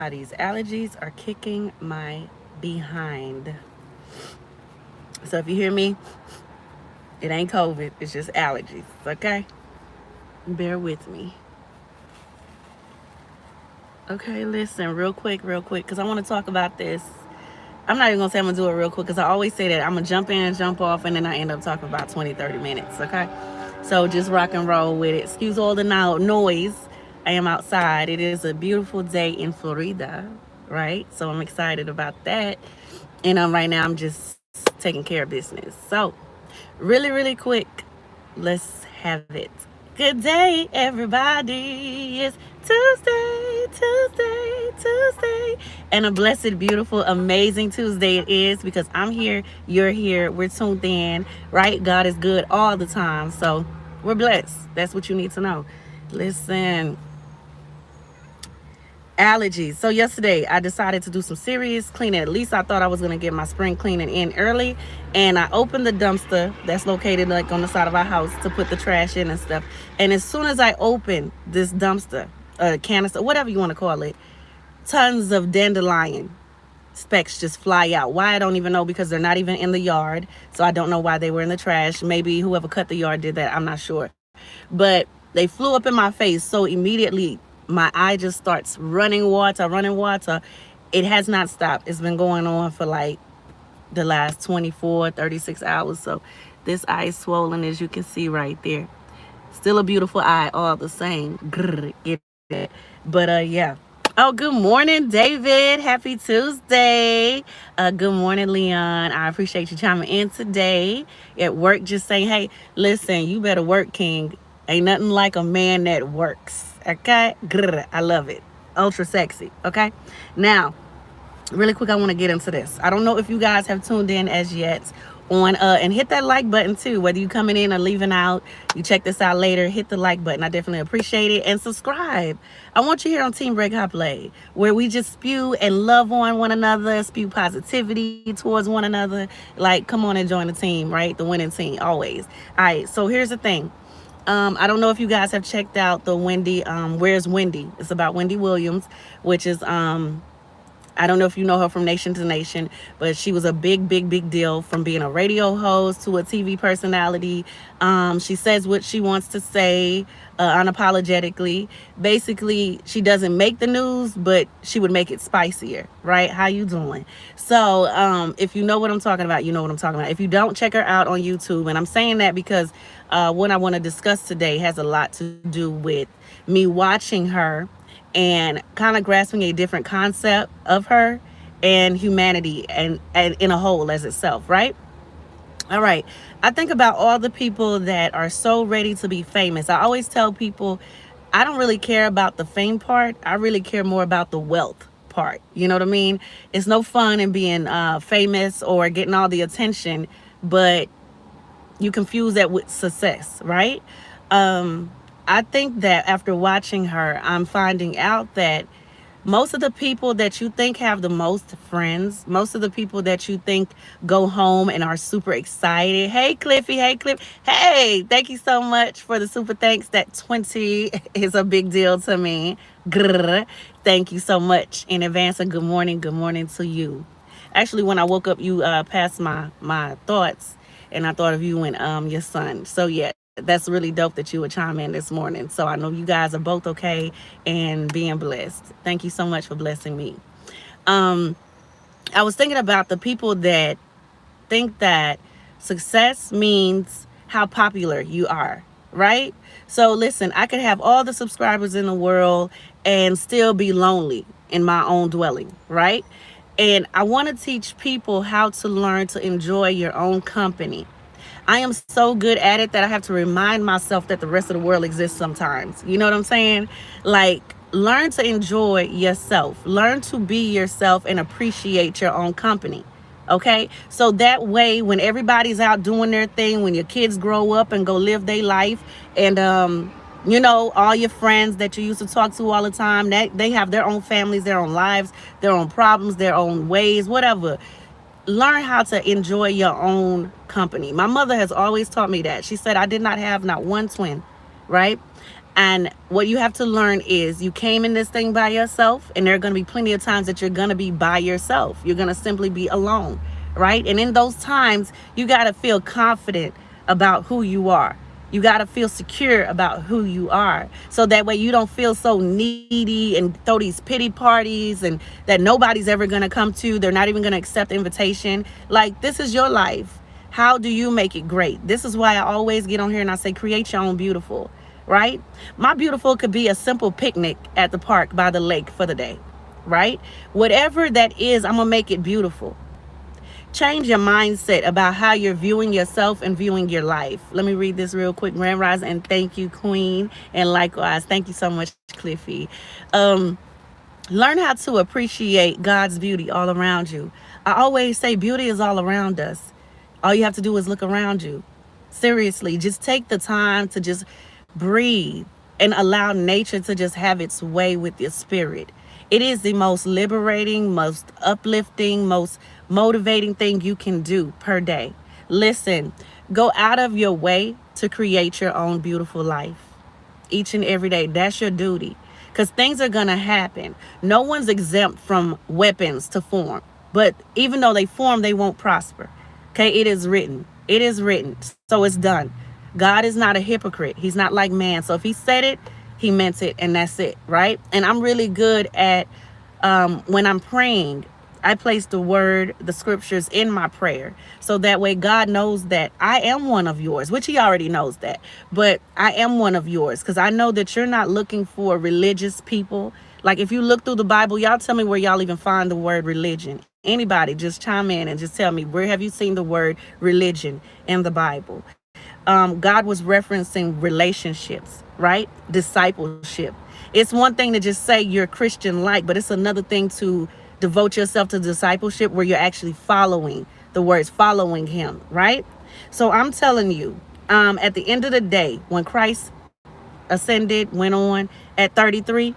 These allergies are kicking my behind. So if you hear me, it ain't COVID, it's just allergies, okay? Bear with me. Okay, listen, real quick, because I want to talk about this. I'm not even going to say I'm going to do it real quick because I always say that I'm going to jump in, jump off, and then I end up talking about 20, 30 minutes, okay? So just rock and roll with it. Excuse all the noise. I am outside. It is a beautiful day in Florida, right? So I'm excited about that. And right now I'm just taking care of business. So really quick, let's have it. Good day, everybody. It's Tuesday. And a blessed, beautiful, amazing Tuesday it is because I'm here, you're here, we're tuned in, right? God is good all the time. So we're blessed. That's what you need to know. Listen, allergies. So yesterday I decided to do some serious cleaning. At least I thought I was going to get my spring cleaning in early, and I opened the dumpster that's located like on the side of our house to put the trash in and stuff. And as soon as I opened this dumpster, canister, whatever you want to call it, tons of dandelion specks just fly out. Why, I don't even know, because they're not even in the yard. So I don't know why they were in the trash. Maybe whoever cut the yard did that, I'm not sure. But they flew up in my face, so immediately my eye just starts running water. It has not stopped. It's been going on for like the last 24, 36 hours. So this eye is swollen, as you can see right there. Still a beautiful eye all the same. Grr, get it. But yeah. Oh, good morning, David. Happy Tuesday. Good morning, Leon. I appreciate you chiming in today at work. Just saying, hey, listen, you better work, King. Ain't nothing like a man that works. Okay? Grr, I love it. Ultra sexy. Okay? Now, really quick, I want to get into this. I don't know if you guys have tuned in as yet on and hit that like button too, whether you coming in or leaving out. You check this out later, hit the like button. I definitely appreciate it. And subscribe. I want you here on Team REGHOPLÉT, where we just spew and love on one another, spew positivity towards one another. Like, come on and join the team, right? The winning team, always. All right, so here's the thing. I don't know if you guys have checked out the Wendy, Where's Wendy? It's about Wendy Williams, which is I don't know if you know her from Nation to Nation, but she was a big deal from being a radio host to a TV personality. She says what she wants to say unapologetically. Basically, she doesn't make the news, but she would make it spicier, right? How you doing? So if you know what I'm talking about, you know what I'm talking about. If you don't, check her out on YouTube. And I'm saying that because what I want to discuss today has a lot to do with me watching her and kind of grasping a different concept of her and humanity and in a whole as itself, right? All right. I think about all the people that are so ready to be famous. I always tell people I don't really care about the fame part. I really care more about the wealth part. You know what I mean? It's no fun in being famous or getting all the attention, but you confuse that with success, right? I think that after watching her, I'm finding out that most of the people that you think have the most friends, most of the people that you think go home and are super excited. Hey, Cliffy. Hey, Cliff. Hey, thank you so much for the super thanks. That 20 is a big deal to me. Grr. Thank you so much in advance, and good morning to you. Actually, when I woke up, you passed my thoughts, and I thought of you and your son. So yeah, that's really dope that you would chime in this morning. So I know you guys are both okay and being blessed. Thank you so much for blessing me. I was thinking about the people that think that success means how popular you are, right? So listen, I could have all the subscribers in the world and still be lonely in my own dwelling, right? And I want to teach people how to learn to enjoy your own company. I am so good at it that I have to remind myself that the rest of the world exists sometimes. You know what I'm saying? Like, learn to enjoy yourself. Learn to be yourself and appreciate your own company. Okay? So that way, when everybody's out doing their thing, when your kids grow up and go live their life, and you know, all your friends that you used to talk to all the time, that they have their own families, their own lives, their own problems, their own ways, whatever. Learn how to enjoy your own company. My mother has always taught me that. She said I did not have not one twin, right? And what you have to learn is you came in this thing by yourself, and there are going to be plenty of times that you're going to be by yourself. You're going to simply be alone, right? And in those times, you got to feel confident about who you are. You got to feel secure about who you are. So that way you don't feel so needy and throw these pity parties and that nobody's ever going to come to. They're not even going to accept the invitation. Like, this is your life. How do you make it great? This is why I always get on here and I say, create your own beautiful, right? My beautiful could be a simple picnic at the park by the lake for the day, right? Whatever that is, I'm going to make it beautiful. Change your mindset about how you're viewing yourself and viewing your life. Let me read this real quick. Grand Rise, and thank you, Queen. And likewise, thank you so much, Cliffy. Learn how to appreciate God's beauty all around you. I always say beauty is all around us. All you have to do is look around you. Seriously, just take the time to just breathe and allow nature to just have its way with your spirit. It is the most liberating, most uplifting, most motivating thing you can do per day. Listen, go out of your way to create your own beautiful life each and every day. That's your duty, because things are going to happen. No one's exempt from weapons to form, but even though they form, they won't prosper. Okay, it is written. It is written. So it's done. God is not a hypocrite. He's not like man. So if he said it, he meant it, and that's it, right? And I'm really good at when I'm praying, I place the word, the scriptures in my prayer. So that way God knows that I am one of yours, which he already knows that. But I am one of yours, because I know that you're not looking for religious people. Like, if you look through the Bible, y'all tell me where y'all even find the word religion. Anybody, just chime in and just tell me, where have you seen the word religion in the Bible? God was referencing relationships, right? Discipleship. It's one thing to just say you're Christian like, but it's another thing to devote yourself to discipleship where you're actually following the words, following him, right? So I'm telling you, at the end of the day, when Christ ascended, went on at 33,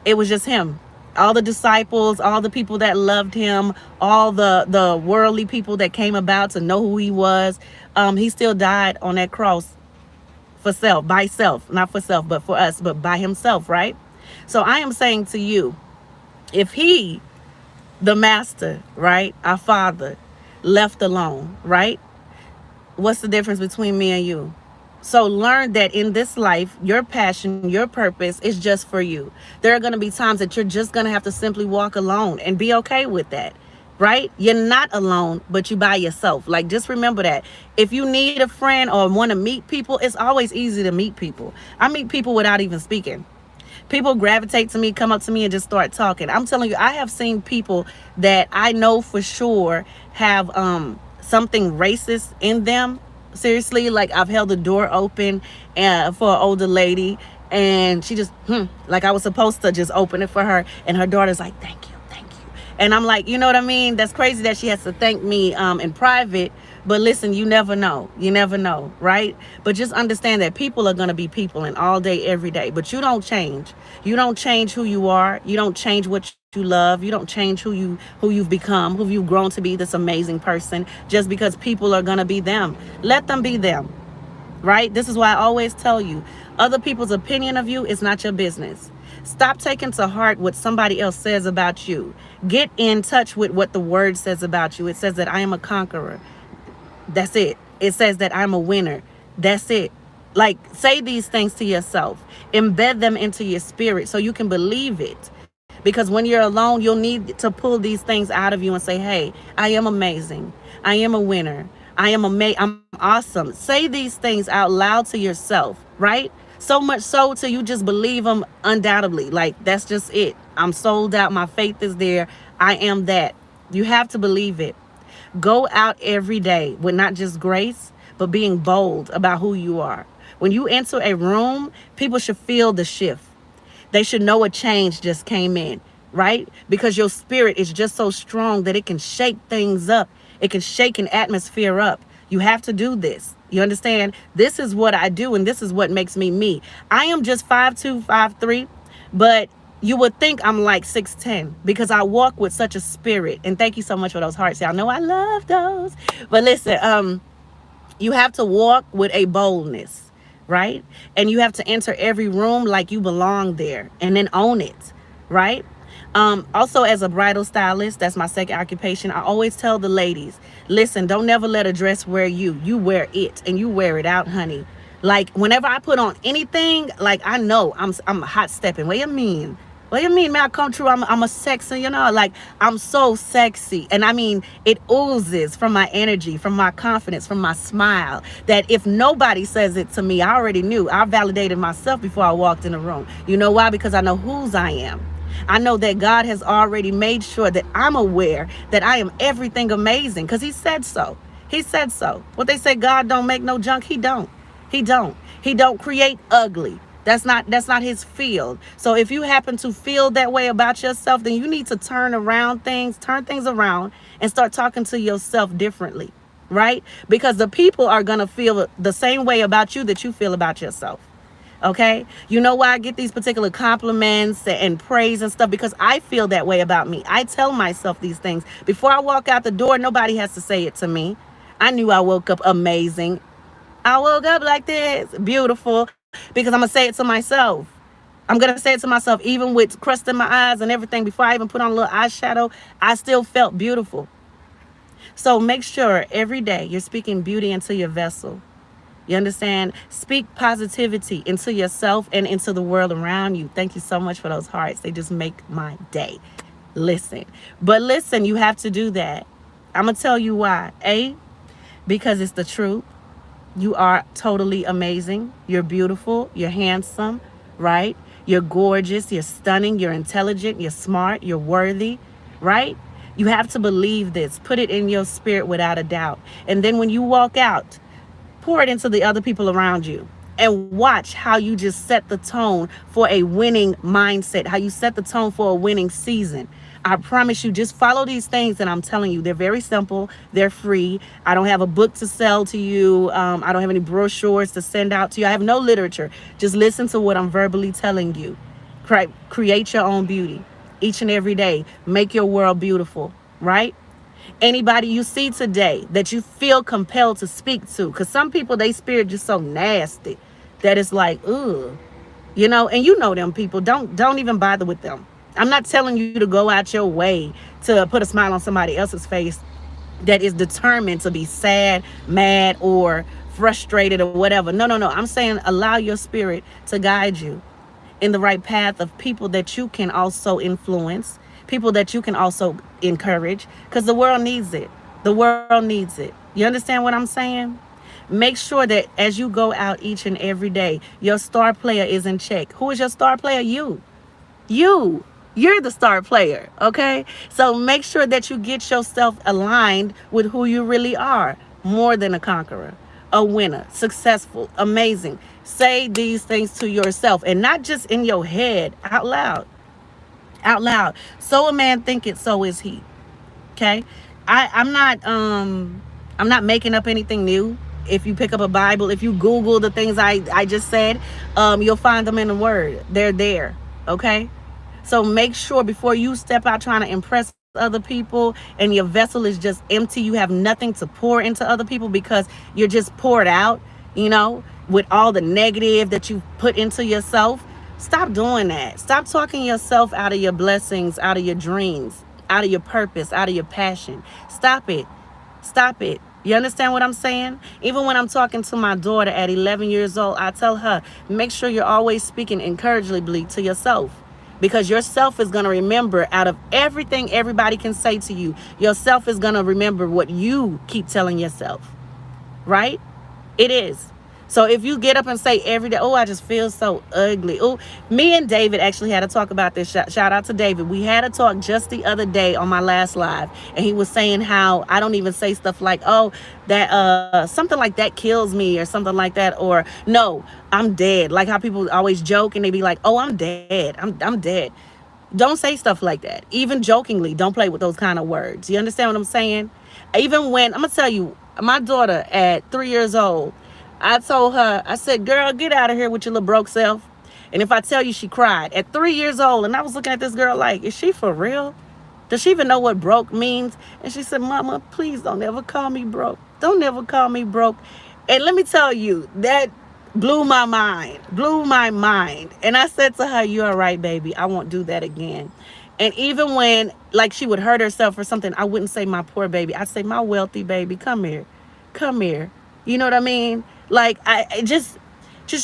it was just him. All the disciples, all the people that loved him, all the worldly people that came about to know who he was, he still died on that cross for self, by self, not for self, but for us, but by himself, right? So I am saying to you, if he, the master, right, our father, left alone, right, what's the difference between me and you? So learn that in this life, your passion, your purpose is just for you. There are going to be times that you're just going to have to simply walk alone and be okay with that, right? You're not alone, but you by yourself. Like, just remember that. If you need a friend or want to meet people, it's always easy to meet people. I meet people without even speaking. People gravitate to me, come up to me and just start talking. I'm telling you, I have seen people that I know for sure have something racist in them. Seriously, like, I've held the door open for an older lady, and she just, like I was supposed to just open it for her, and her daughter's like, thank you, thank you. And I'm like, you know what I mean? That's crazy that she has to thank me in private. But listen, you never know. You never know, right? But just understand that people are going to be people, and all day, every day. But you don't change. You don't change who you are. You don't change what you love. You don't change who you've become, who you've grown to be, this amazing person, just because people are going to be them. Let them be them, right? This is why I always tell you, other people's opinion of you is not your business. Stop taking to heart what somebody else says about you. Get in touch with what the word says about you. It says that I am a conqueror. That's it. It says that I'm a winner. That's it. Like, say these things to yourself. Embed them into your spirit so you can believe it. Because when you're alone, you'll need to pull these things out of you and say, hey, I am amazing. I am a winner. I'm awesome. Say these things out loud to yourself, right? So much so till you just believe them undoubtedly. Like, that's just it. I'm sold out. My faith is there. I am that. You have to believe it. Go out every day with not just grace, but being bold about who you are. When you enter a room, people should feel the shift. They should know a change just came in, right? Because your spirit is just so strong that it can shake things up. It can shake an atmosphere up. You have to do this. You understand? This is what I do, and this is what makes me me. I am just 5'2", 5'3", but you would think I'm like 6'10", because I walk with such a spirit. And thank you so much for those hearts. I know I love those. But listen, you have to walk with a boldness, right? And you have to enter every room like you belong there and then own it, right? Also, as a bridal stylist, that's my second occupation. I always tell the ladies, listen, don't never let a dress wear you. You wear it and you wear it out, honey. Like whenever I put on anything, like I know I'm hot stepping. What do you mean? What do you mean, man? I come true. I'm a sexy, like I'm so sexy. And I mean, it oozes from my energy, from my confidence, from my smile, that if nobody says it to me, I already knew. I validated myself before I walked in the room. You know why? Because I know whose I am. I know that God has already made sure that I'm aware that I am everything amazing because he said so. He said so. What they say, God don't make no junk. He don't. He don't. He don't create ugly. That's not his field. So if you happen to feel that way about yourself, then you need to turn things around and start talking to yourself differently, right? Because the people are going to feel the same way about you that you feel about yourself. Okay. You know why I get these particular compliments and praise and stuff? Because I feel that way about me. I tell myself these things before I walk out the door. Nobody has to say it to me. I knew I woke up amazing. I woke up like this, beautiful, because I'm going to say it to myself. I'm going to say it to myself, even with crust in my eyes and everything. Before I even put on a little eyeshadow, I still felt beautiful. So make sure every day you're speaking beauty into your vessel. You understand? Speak positivity into yourself and into the world around you. Thank you so much for those hearts. They just make my day. Listen. But listen, you have to do that. I'm going to tell you why. A, because it's the truth. You are totally amazing. You're beautiful. You're handsome, right? You're gorgeous. You're stunning. You're intelligent. You're smart. You're worthy, right? You have to believe this. Put it in your spirit without a doubt. And then when you walk out, pour it into the other people around you and watch how you just set the tone for a winning mindset, how you set the tone for a winning season. I promise you, just follow these things that I'm telling you. They're very simple. They're free. I don't have a book to sell to you. I don't have any brochures to send out to you. I have no literature. Just listen to what I'm verbally telling you. Create your own beauty each and every day. Make your world beautiful, right? Anybody you see today that you feel compelled to speak to, because some people, they spirit just so nasty that it's like, ugh, and you know them people. Don't even bother with them. I'm not telling you to go out your way to put a smile on somebody else's face that is determined to be sad, mad, or frustrated or whatever. No. I'm saying allow your spirit to guide you in the right path of people that you can also influence, people that you can also encourage, because the world needs it. The world needs it. You understand what I'm saying? Make sure that as you go out each and every day, your star player is in check. Who is your star player? You're the star player, okay? So make sure that you get yourself aligned with who you really are. More than a conqueror, a winner, successful, amazing. Say these things to yourself and not just in your head, out loud. Out loud. So a man thinketh, so is he. Okay? I'm not making up anything new. If you pick up a Bible, if you Google the things I just said, you'll find them in the Word. They're there. Okay? So make sure before you step out trying to impress other people and your vessel is just empty, you have nothing to pour into other people because you're just poured out, with all the negative that you put into yourself. Stop doing that. Stop talking yourself out of your blessings, out of your dreams, out of your purpose, out of your passion. Stop it. Stop it. You understand what I'm saying? Even when I'm talking to my daughter at 11 years old, I tell her, make sure you're always speaking encouragingly to yourself. Because yourself is going to remember out of everything everybody can say to you. Yourself is going to remember what you keep telling yourself. Right? It is. So if you get up and say every day, oh, I just feel so ugly. Oh, me and David actually had a talk about this. Shout out to David. We had a talk just the other day on my last live. And he was saying how I don't even say stuff like, oh, that something like that kills me or something like that. Or no, I'm dead. Like how people always joke and they be like, oh, I'm dead. I'm dead. Don't say stuff like that. Even jokingly, don't play with those kind of words. You understand what I'm saying? Even when, I'm going to tell you, my daughter at 3 years old, I told her, I said, girl, get out of here with your little broke self. And if I tell you, she cried at 3 years old. And I was looking at this girl like, is she for real? Does she even know what broke means? And she said, Mama, please don't ever call me broke. Don't ever call me broke. And let me tell you that blew my mind, blew my mind. And I said to her, "You're all right, baby. I won't do that again." And even when, like, she would hurt herself or something, I wouldn't say my poor baby. I'd say my wealthy baby, come here, come here. You know what I mean? Like, I just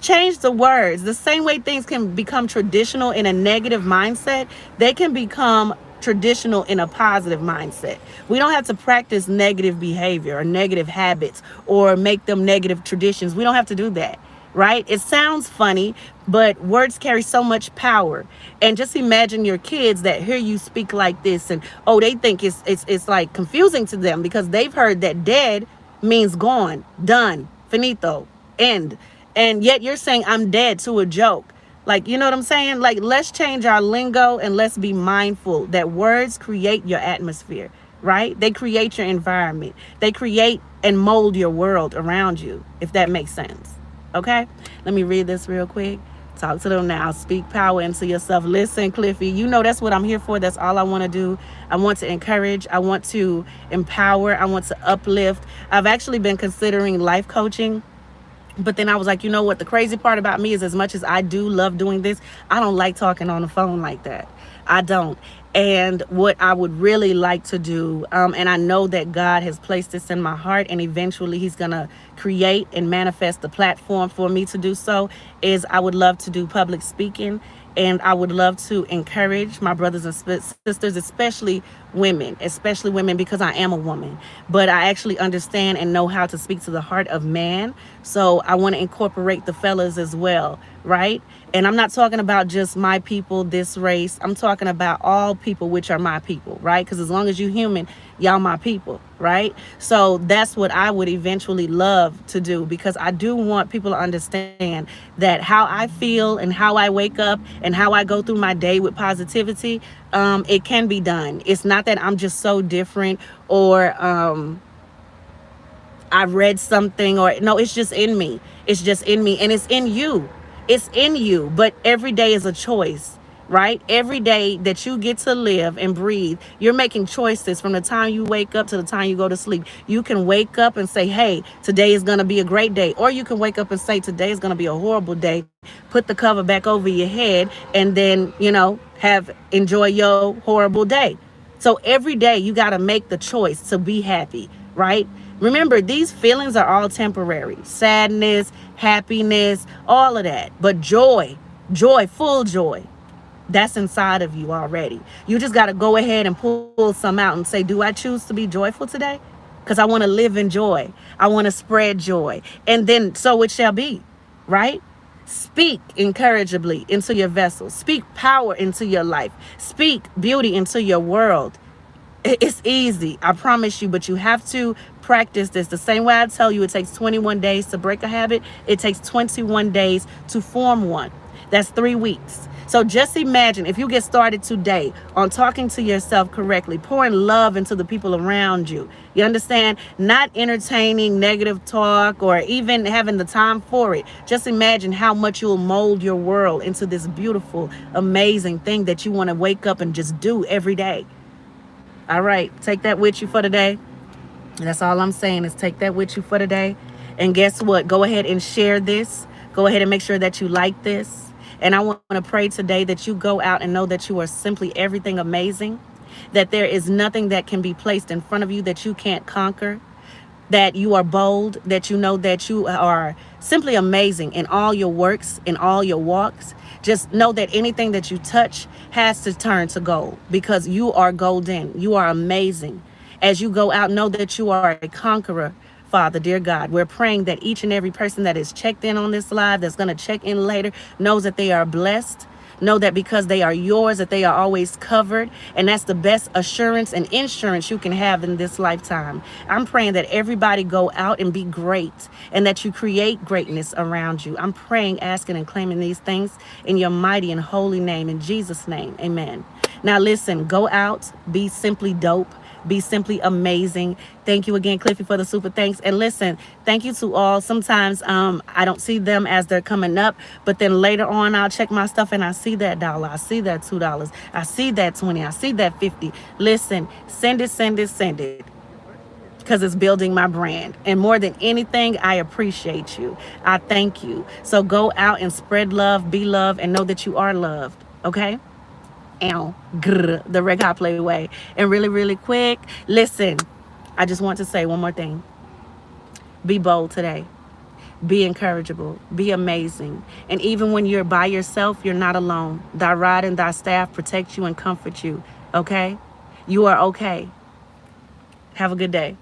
change the words. The same way things can become traditional in a negative mindset, they can become traditional in a positive mindset. We don't have to practice negative behavior or negative habits or make them negative traditions. We don't have to do that, right? It sounds funny, but words carry so much power. And just imagine your kids that hear you speak like this, and oh, they think it's like confusing to them because they've heard that dead means gone, done, finito, end. And yet you're saying I'm dead to a joke. Like, you know what I'm saying? Like, let's change our lingo and let's be mindful that words create your atmosphere, right? They create your environment. They create and mold your world around you, if that makes sense. Okay? Let me read this real quick. Talk to them now. Speak power into yourself. Listen, Cliffy, you know that's what I'm here for. That's all I want to do. I want to encourage. I want to empower. I want to uplift. I've actually been considering life coaching. But then I was like, you know what? The crazy part about me is, as much as I do love doing this, I don't like talking on the phone like that. I don't. And what I would really like to do, and I know that God has placed this in my heart, and eventually He's going to create and manifest the platform for me to do so, is I would love to do public speaking. And I would love to encourage my brothers and sisters, especially women, because I am a woman. But I actually understand and know how to speak to the heart of man. So I want to incorporate the fellas as well, right? And I'm not talking about just my people, this race. I'm talking about all people, which are my people, right? Because as long as you're human, y'all my people, right? So that's what I would eventually love to do, because I do want people to understand that how I feel and how I wake up and how I go through my day with positivity, it can be done. It's not that I'm just so different, or I read something, or no, it's just in me. It's just in me, and it's in you. It's in you. But every day is a choice, right? Every day that you get to live and breathe, you're making choices from the time you wake up to the time you go to sleep. You can wake up and say, hey, today is going to be a great day. Or you can wake up and say, today is going to be a horrible day. Put the cover back over your head and then, enjoy your horrible day. So every day you got to make the choice to be happy, right? Remember, these feelings are all temporary. Sadness, happiness, all of that. But joy, full joy, that's inside of you already. You just got to go ahead and pull some out and say, do I choose to be joyful today? Because I want to live in joy. I want to spread joy. And then so it shall be, right? Speak encouragably into your vessel. Speak power into your life. Speak beauty into your world. It's easy, I promise you, but you have to practice this. The same way I tell you it takes 21 days to break a habit, it takes 21 days to form one. That's 3 weeks. So just imagine if you get started today on talking to yourself correctly, pouring love into the people around you. You understand? Not entertaining negative talk or even having the time for it. Just imagine how much you'll mold your world into this beautiful, amazing thing that you want to wake up and just do every day. All right, take that with you for today. That's all I'm saying, is take that with you for today. And guess what? Go ahead and share this. Go ahead and make sure that you like this. And I want to pray today that you go out and know that you are simply everything amazing, that there is nothing that can be placed in front of you that you can't conquer, that you are bold, that you know that you are simply amazing in all your works, in all your walks. Just know that anything that you touch has to turn to gold, because you are golden. You are amazing. As you go out, know that you are a conqueror. Father, dear God, we're praying that each and every person that is checked in on this live, that's going to check in later, knows that they are blessed. Know that because they are yours, that they are always covered. And that's the best assurance and insurance you can have in this lifetime. I'm praying that everybody go out and be great, and that you create greatness around you. I'm praying, asking, and claiming these things in your mighty and holy name. In Jesus' name, amen. Now listen, go out, be simply dope. Be simply amazing. Thank you again, Cliffy, for the super thanks. And listen, thank you to all. Sometimes I don't see them as they're coming up, but then later on I'll check my stuff and I see that $1, I see that $2, I see that 20, I see that 50. Listen, send it. because it's building my brand. And more than anything, I appreciate you. I thank you. So go out and spread love, be loved, and know that you are loved. Okay? Ow. Grr, the REGHOPLÉT way. And really, really quick, listen, I just want to say one more thing. Be bold today. Be encourageable. Be amazing. And even when you're by yourself, you're not alone. Thy rod and thy staff protect you and comfort you. Okay? You are okay. Have a good day.